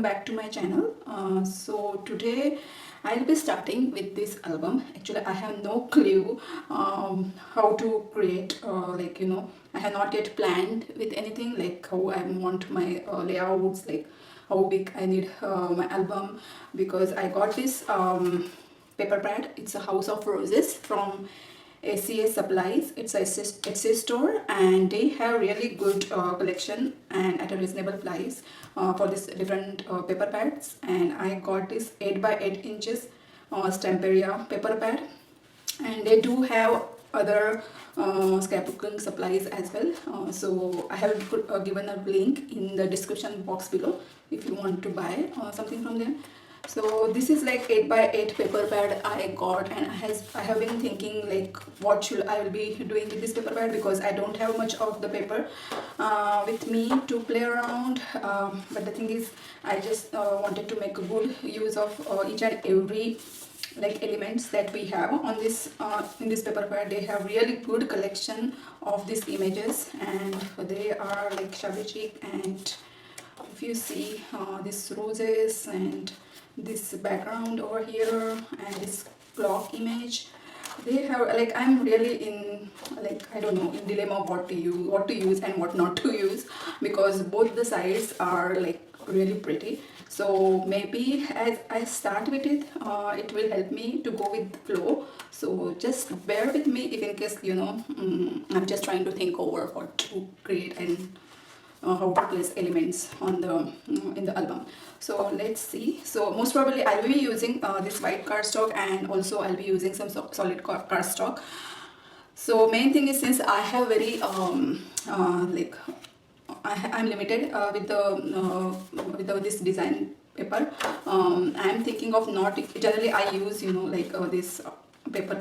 back to my channel. So today I'll be starting with this album. Actually I have no clue how to create I have not yet planned with anything, like how I want my layouts, like how big I need my album, because I got this paper pad. It's a House of Roses from ACA Supplies. It's a Etsy store, and they have really good collection and at a reasonable price for this different paper pads. And I got this 8 by 8 inches Stamperia paper pad, and they do have other scrapbooking supplies as well. So I have given a link in the description box below if you want to buy something from them. So this is like 8 by 8 paper pad I got, and I have been thinking like what should I will be doing with this paper pad, because I don't have much of the paper with me to play around. But the thing is, I just wanted to make a good use of each and every like elements that we have on this in this paper pad. They have really good collection of these images, and they are like shabby chic. And if you see these roses and this background over here and this clock image, they have like, I'm really in like, I don't know, in dilemma what to use and what not to use, because both the sides are like really pretty. So maybe as I start with it, it will help me to go with the flow. So just bear with me if in case, you know, I'm just trying to think over what to create and how to place elements on the in the album. So let's see. So most probably I'll be using this white cardstock, and also I'll be using some solid cardstock. So main thing is, since I have very like I'm limited with this design paper, I'm thinking of not, generally I use, you know, like this paper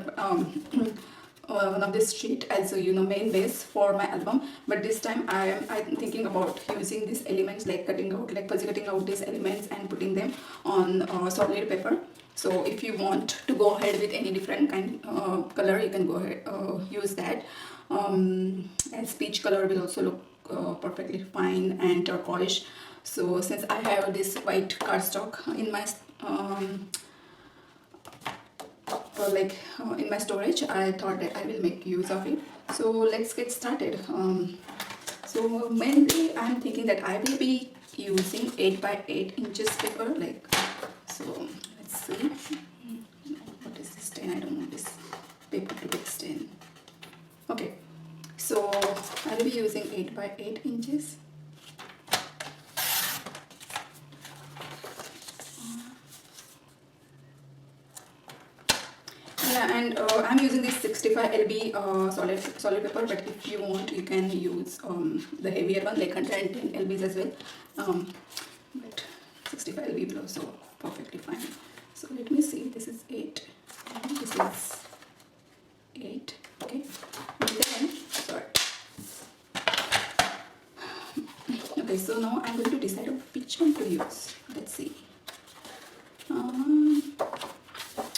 one of this sheet as a, you know, main base for my album. But this time I'm thinking about using these elements, like cutting out these elements and putting them on solid paper. So if you want to go ahead with any different kind color, you can go ahead use that. As peach color will also look perfectly fine, and turquoise. So since I have this white cardstock in my in my storage, I thought that I will make use of it. So let's get started. So mainly I'm thinking that I will be using 8 by 8 inches paper, like so. Let's see, what is this stain? I don't want this paper to get stained. Okay, so I will be using 8 by 8 inches. Yeah, and I'm using this 65 lb solid paper, but if you want, you can use the heavier one, like 110 lbs as well. But 65 lb will also perfectly fine. So let me see. This is 8. And this is 8. Okay. And then, sorry. Okay. So now I'm going to decide which one to use. Let's see.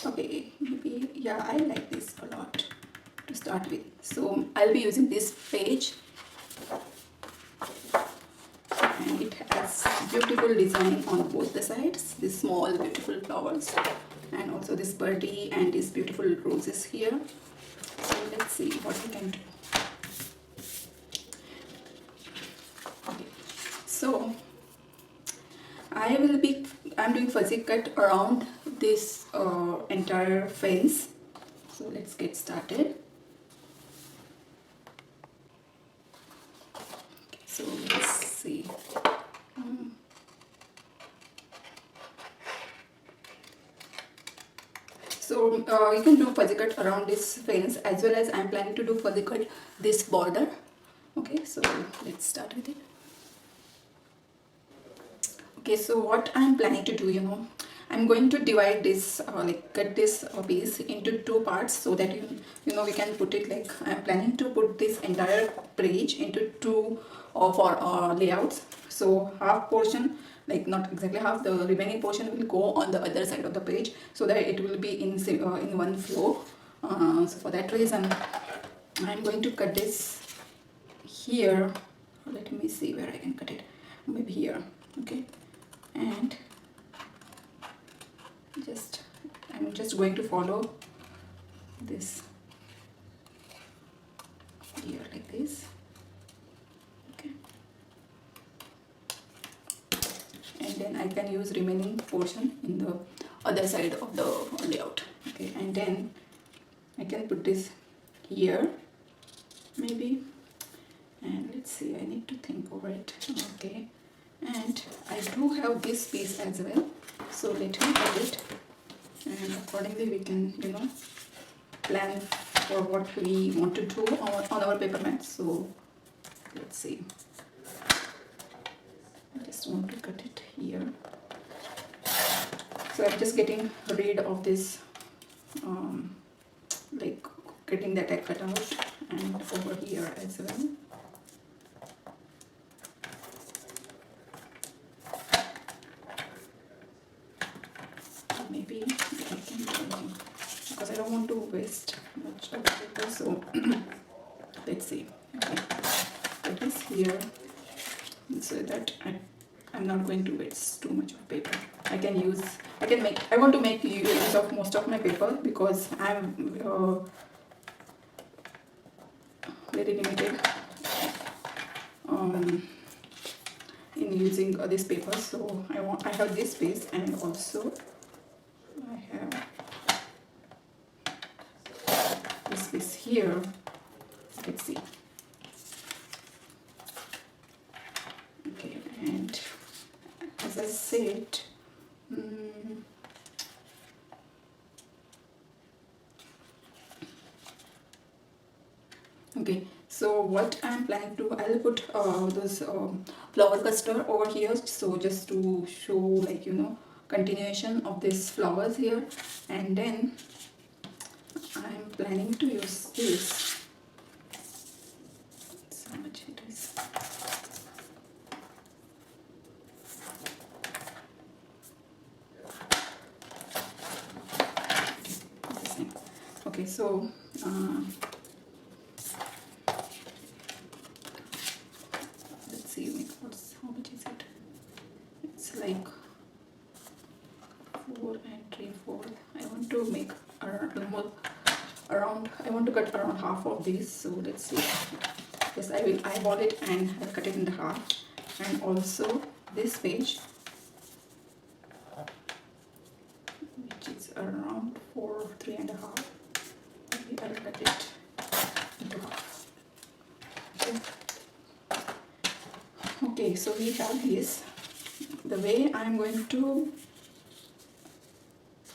Okay, maybe, yeah, I like this a lot to start with. So I'll be using this page, and it has beautiful design on both the sides, these small beautiful flowers, and also this birdie and these beautiful roses here. So let's see what we can do. Okay, so I'm doing fuzzy cut around this entire fence. So let's get started. Okay, so let's see. So you can do fuzzy cut around this fence, as well as I'm planning to do fuzzy cut this border. Okay, so let's start with it. Okay, so what I'm planning to do, you know, I'm going to divide this cut this piece into 2 parts, so that you know we can put it, like I'm planning to put this entire page into 2 for layouts. So half portion, like not exactly half, the remaining portion will go on the other side of the page, so that it will be in one flow. So for that reason, I'm going to cut this here. Let me see where I can cut it. Maybe here. Okay. and I'm just going to follow this here like this. Okay, and then I can use remaining portion in the other side of the layout. Okay, and then I can put this here maybe, and let's see, I need to think over it. Okay, and I do have this piece as well, so let me cut it, and accordingly we can, you know, plan for what we want to do on our paper mat. So let's see, I just want to cut it here. So I'm just getting rid of this like getting that I cut out, and over here as well. Maybe I can, because I don't want to waste much of the paper, so let's see. Okay, put this here so that I'm not going to waste too much of paper. I want to make use of most of my paper because I'm very limited in using this paper. So I have this piece, and also I have this piece here. Let's see. Okay, and as I said, okay, so what I'm planning to, I'll put those flower cluster over here, so just to show, like, you know, continuation of these flowers here. And then I'm planning to use this. How much it is? Okay, so let's see, how much is it? It's like 4 and 3/4. I want to make around, I want to cut around half of these, so let's see. Yes, I will eyeball it and I'll cut it in half. And also this page, which is around 3.5, maybe I'll cut it into half. Okay, so we have this. The way I'm going to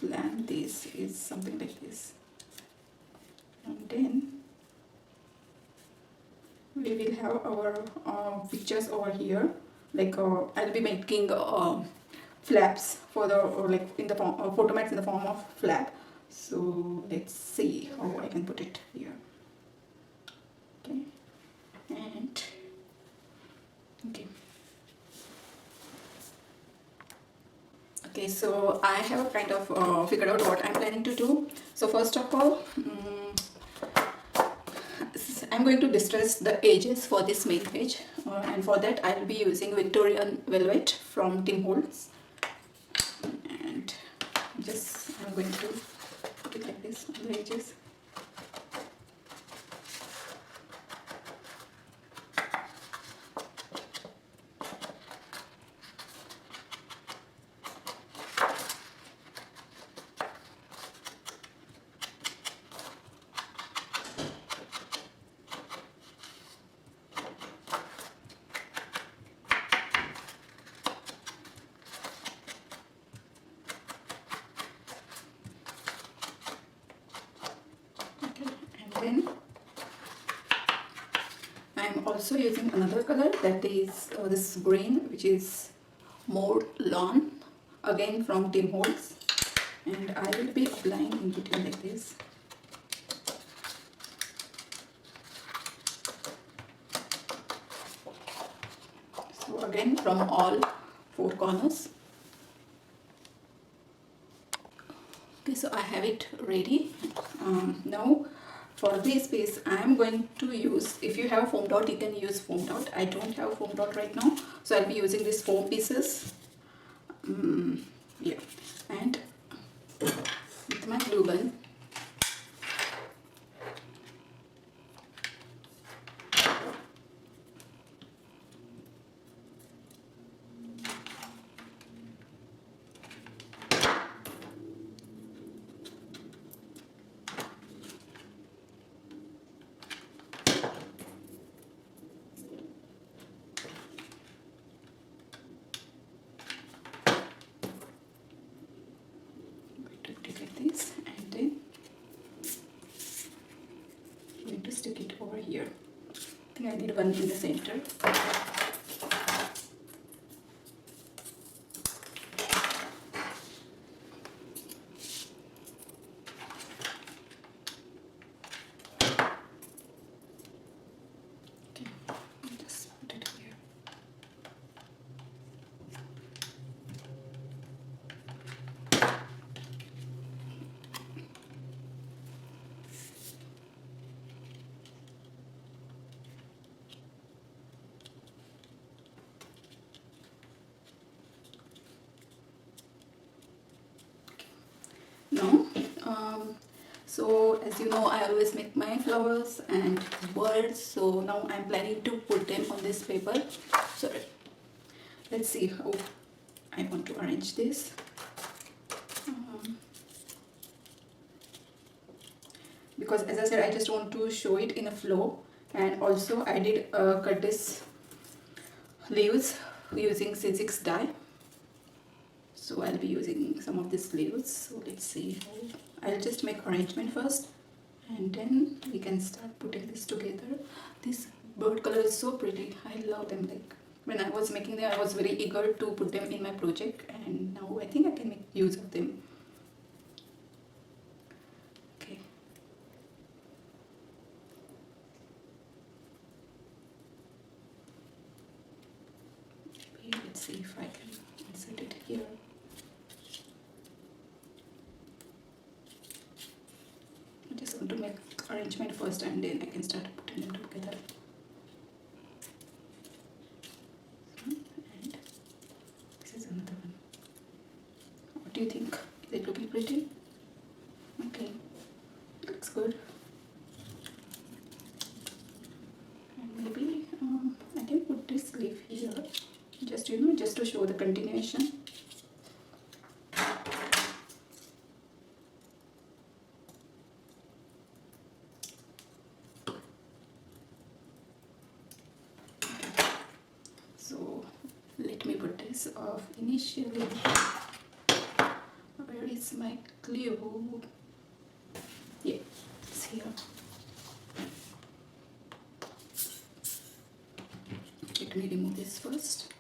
plan this is something like this, and then we will have our pictures over here. Like I'll be making flaps for the like in the form photo mats in the form of flap. So let's see how I can put it here. Okay, and okay. Okay, so I have kind of figured out what I'm planning to do. So first of all, I'm going to distress the edges for this main page, and for that I'll be using Victorian velvet from Tim Holtz, and I'm going to put it like this on the edges. Then I'm also using another color, that is this green, which is more lawn, again from Tim Holtz, and I will be applying in between like this. So again from all 4 corners. Okay, so I have it ready. Now for this piece I am going to use, if you have foam dot you can use foam dot. I don't have foam dot right now, so I'll be using these foam pieces, Yeah, and with my glue gun, I'm going to put it like this, and then I'm going to stick it over here. I think I need one in the center. Okay, I'll just put it here. No. So as you know, I always make my flowers and birds. So now I'm planning to put them on this paper. So let's see how I want to arrange this. Because as I said, I just want to show it in a flow, and also I did cut this leaves using C6 dye. So I'll be using some of these leaves. So let's see how I'll just make arrangement first, and then we can start putting this together. This bird color is so pretty. I love them. Like when I was making them, I was very eager to put them in my project, and now I think I can make use of them. Okay. Maybe let's see if I can insert it here. I just want to make arrangement first, and then I can start putting them together. And this is another one. What do you think? Is it looking pretty? Okay, looks good. And maybe I can put this leaf here, just just to show the continuation. So let me put this off initially. Where is my glue? Yeah, it's here. Let me remove this first.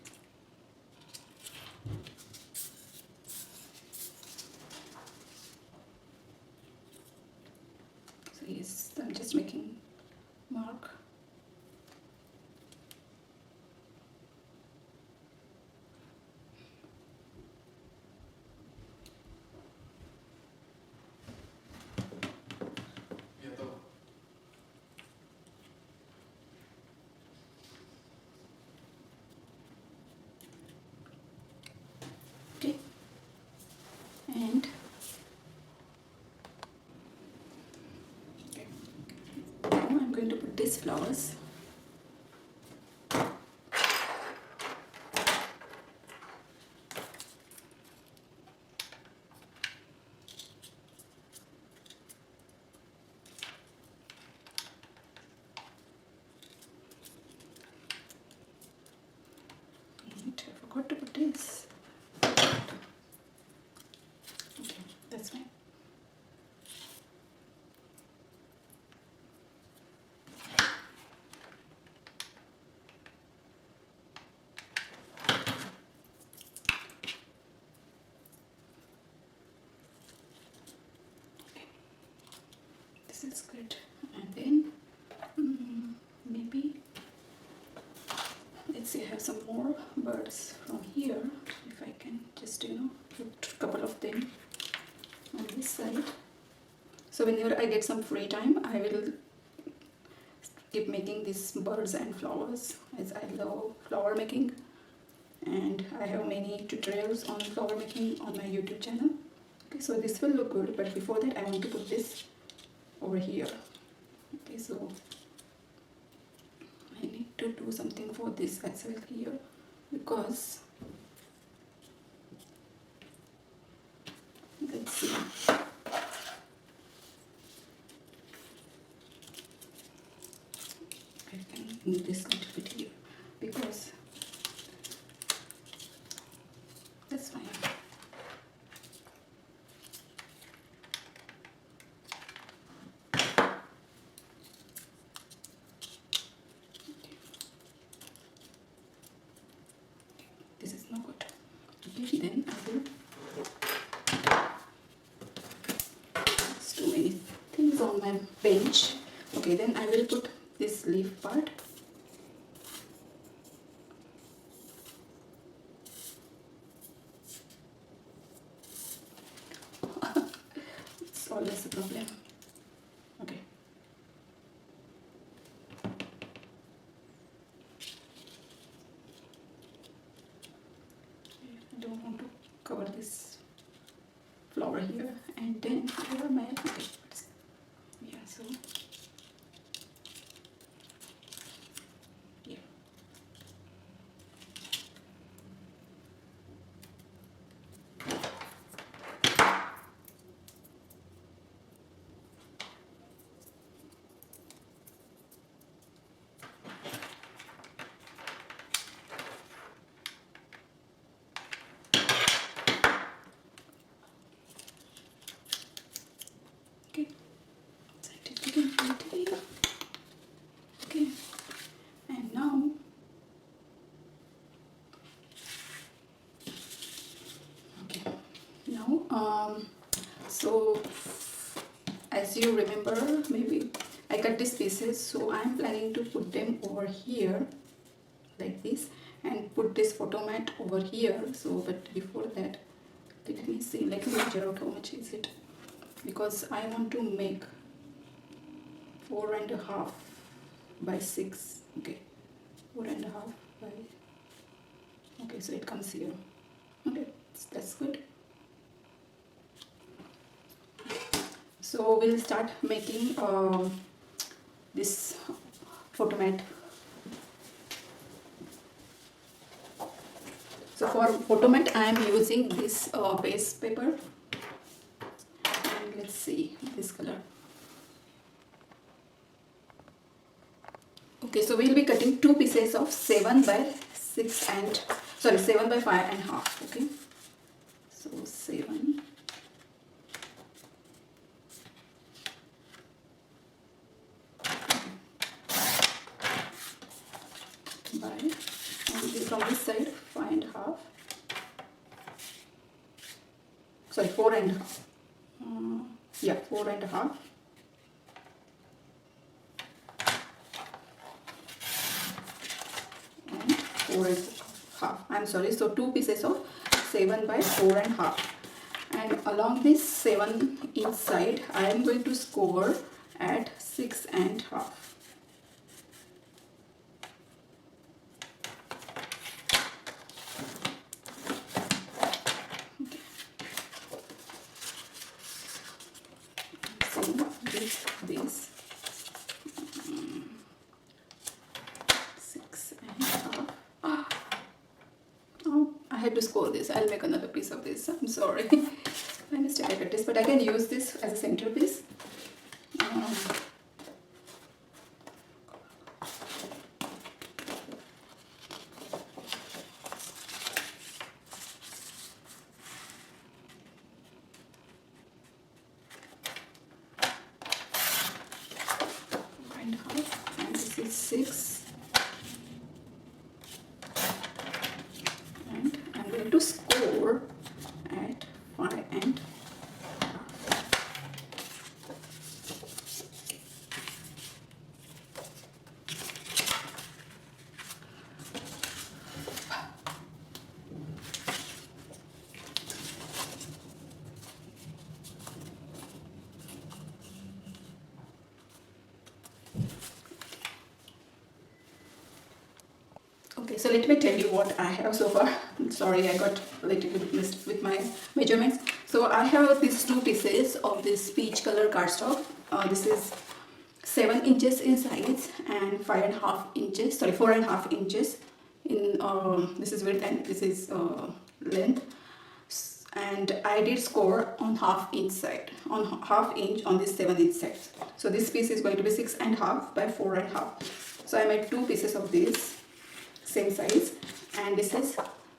So yes, I'm just making mark. Okay, and okay. Now I'm going to put these flowers. And I forgot to put this. Okay, that's fine. This is good. And then maybe let's see, I have some more birds from here. If I can just put a couple of them on this side. So whenever I get some free time, I will keep making these birds and flowers, as I love flower making. and I have many tutorials on flower making on my YouTube channel. Okay, so this will look good, but before that I want to put this over here. Okay, so I need to do something for this as well here, because let's see. I can move this little bit here because that's fine. This is not good. Okay, then I will. There's too many things on my bench. Okay, then I will put this leaf part. It's always a problem. Okay. I don't want to cover this flower here, and then here my okay. Yeah, so yeah. Okay. Okay, and now okay, now so as you remember, maybe I cut these pieces, so I'm planning to put them over here like this and put this photo mat over here. So but before that, let me see, let me measure out how much is it, because I want to make 4.5 by 6. Okay, 4.5 by, okay, so it comes here. Okay, that's good. So we'll start making this photo mat. So for photo mat I am using this base paper, and let's see this color. Okay, so we'll be cutting 2 pieces of 7 by 6 and 7 by 5.5. Okay, so 7 by, and from this side 5.5. Sorry, 4.5. Yeah, 4.5. And 4.5. I'm sorry. So 2 pieces of 7 by 4.5. And along this 7 inside, I am going to score at 6.5. This 6.5. Oh, I had to score this. I'll make another piece of this. I'm sorry. I mistake I cut this, but I can use this as a centerpiece. And this is 6, and I'm going to score at 5.5. so let me tell you what I have so far. Sorry, I got a little bit missed with my measurements. So I have these two pieces of this peach color cardstock. This is 7 inches in size and 5.5 inches, sorry, 4.5 inches in this is width and this is length. And I did score on half inch on this 7-inch side. So this piece is going to be 6.5 by 4.5. So I made two pieces of this same size, and this is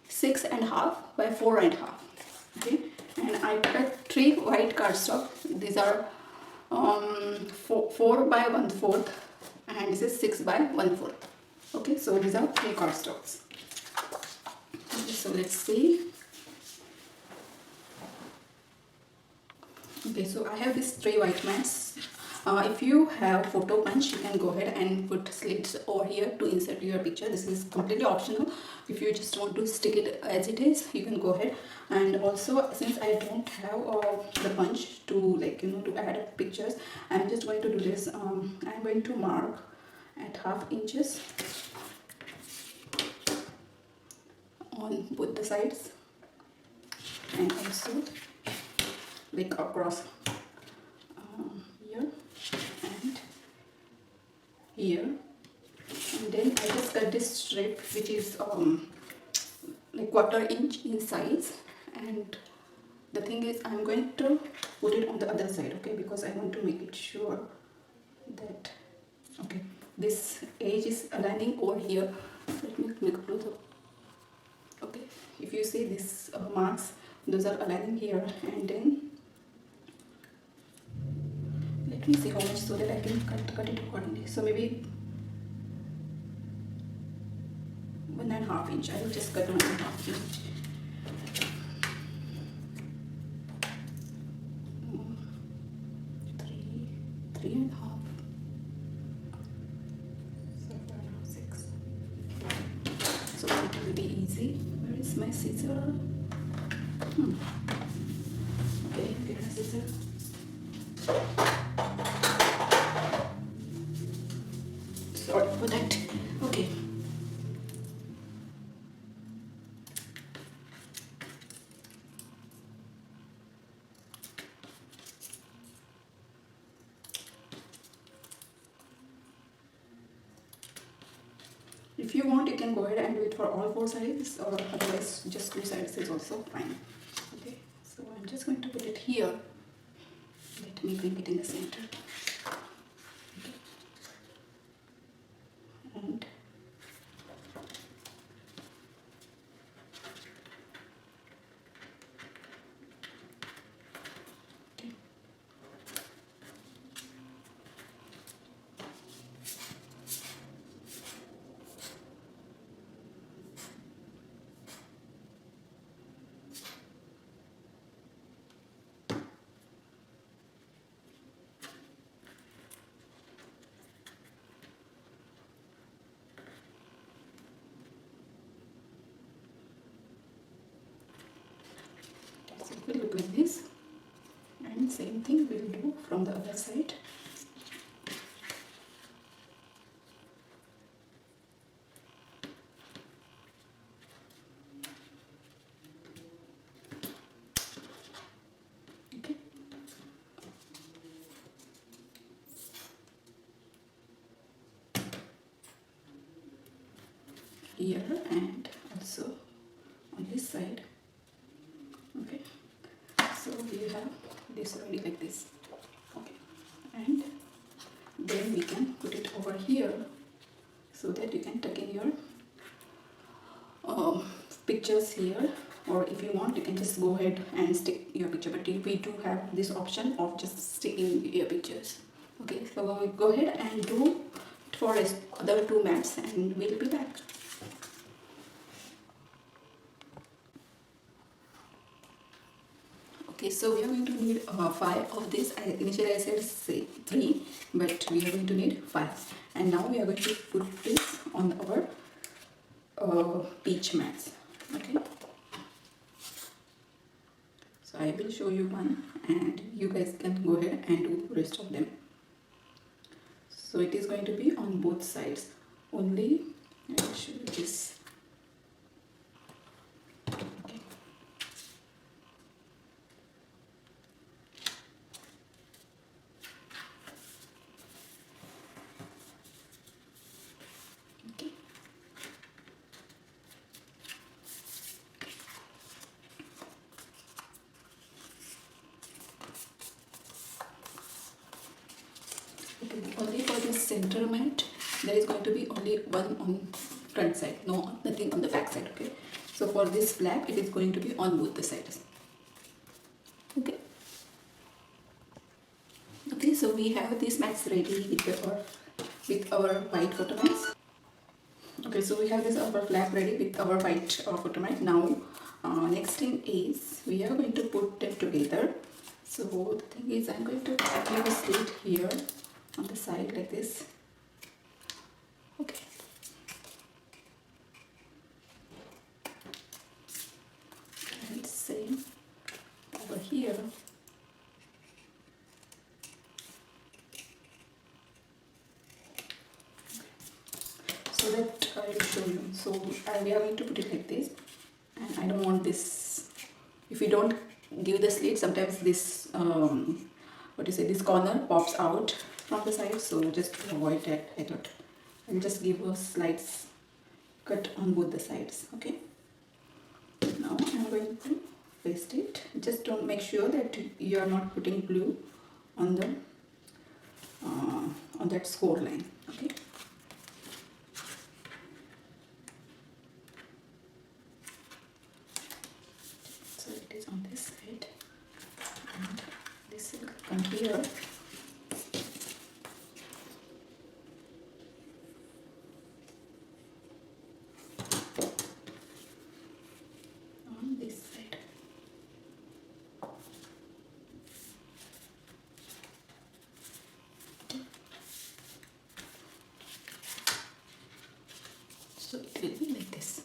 6.5 by 4.5. Okay, and I cut 3 white cardstock. These are 4 by 1/4, and this is 6 by 1/4. Okay, so these are 3 cardstocks. Okay, so let's see. Okay, so I have these 3 white mats. If you have photo punch, you can go ahead and put slits over here to insert your picture. This is completely optional. If you just want to stick it as it is, you can go ahead. And also, since I don't have the punch to, like, to add pictures, I'm just going to do this. I'm going to mark at 1/2 inches on both the sides, and also like across here and here, and then I just cut this strip which is like 1/4 inch in size. And the thing is, I'm going to put it on the other side, okay, because I want to make it sure that, okay, this edge is aligning over here. Let me make a close up. Okay, if you see these marks, those are aligning here, and then let me see how much so that I can cut it accordingly. So maybe 1.5 inch. I will just cut 1.5 inch. Three and a half. 6. So it will be easy. Where is my scissor? Okay, get a scissor. Sorry for that. Okay. If you want, you can go ahead and do it for all 4 sides, or otherwise just 2 sides is also fine. Okay, so I'm just going to put it here. Let me bring it in the center. Okay. And okay. So it will look like this, and same thing we'll do from the other side. Okay. Here and also on this side. Okay, so we have this already like this. Okay, and then we can put it over here so that you can tuck in your pictures here, or if you want, you can just go ahead and stick your picture, but we do have this option of just sticking your pictures. Okay, so go ahead and do it for other 2 mats, and we'll be back. Okay, so we are going to need 5 of this. Initially I said 3, but we are going to need 5. And now we are going to put this on our peach mats. Okay. So I will show you one, and you guys can go ahead and do the rest of them. So it is going to be on both sides. Only I will show you this center mat, there is going to be only one on front side, nothing on the back side. Okay, so for this flap it is going to be on both the sides. Okay. Okay, so we have these mats ready with our white photo mats. Okay, so we have this upper flap ready with our white photo mat. Now next thing is we are going to put them together. So the thing is, I'm going to give a slit here on the side like this. Okay. And same over here. So that I will show you. So we are going to put it like this, and I don't want this. If you don't give the slit, sometimes this this corner pops out from the side. So just to avoid that, I thought I'll just give a slight cut on both the sides. Okay. Now I'm going to paste it. Just don't make sure that you are not putting glue on the on that score line. Okay. So it is on this side, and this will come here. On this side. So it will be like this.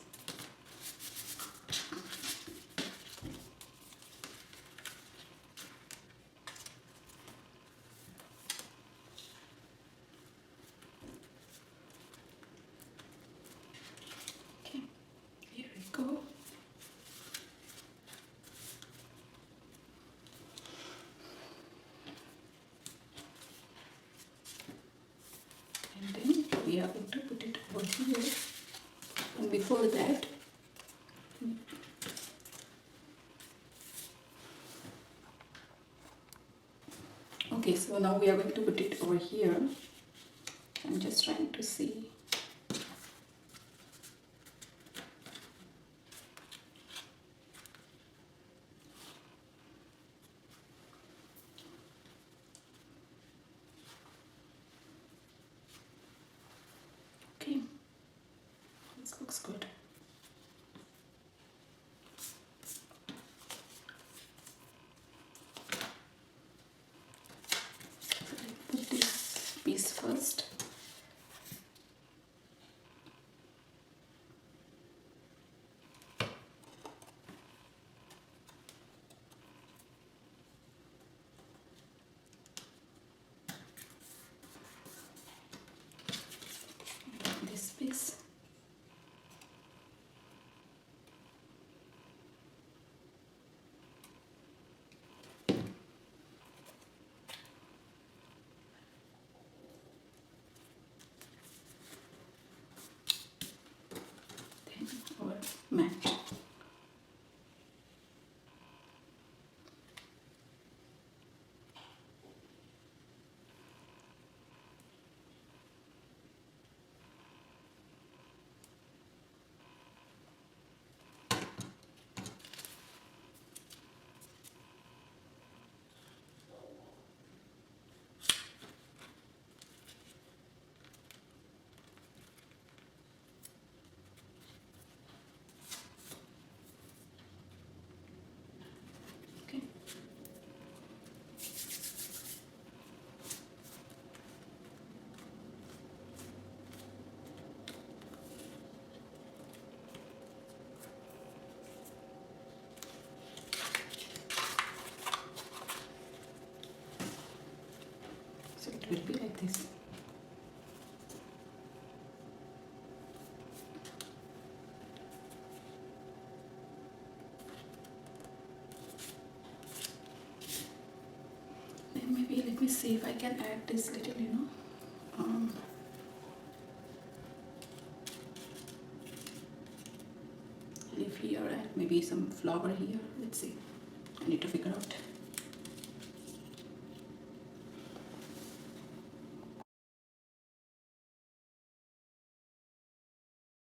Okay, here we go. And then we are going to put it over here. And before that, okay, so now we are going to put it over here. I'm just trying to see. Okay, this looks good. So I put this piece first. This piece. Then our mat. Okay. So it will be like this. Then maybe let me see if I can add this little, leaf here and maybe some flower here. Let's see. I need to figure out.